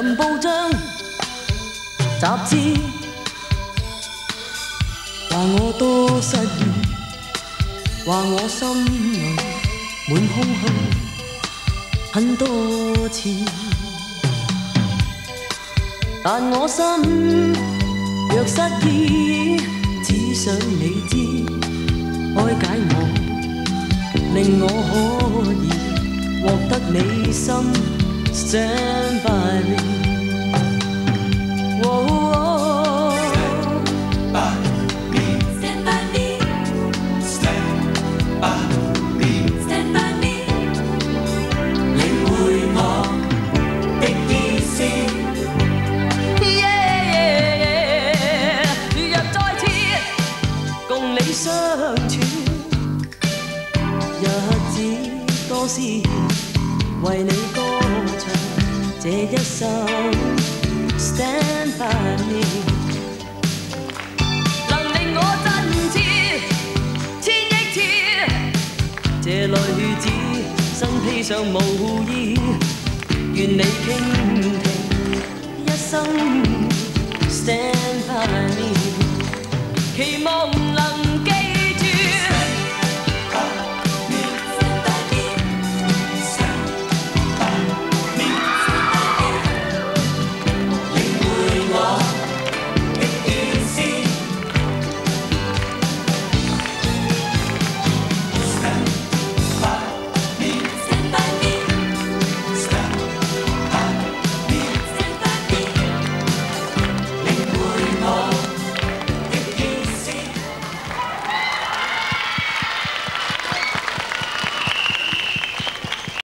任報章雜誌話我多失意，話我心裏滿空虛很多次，但我心若失意，只想你知，開解我，令我可以獲得你心。Stand by me. Whoa, stand by me. Stand by me. Stand by me. Stand by me. 領會我的意思。若再次共你相處，日子多思念，為你歌唱這一首 Stand by me， 能令我振翅千億次，這淚子身披上無意，願你傾聽一生 Stand by me， 期望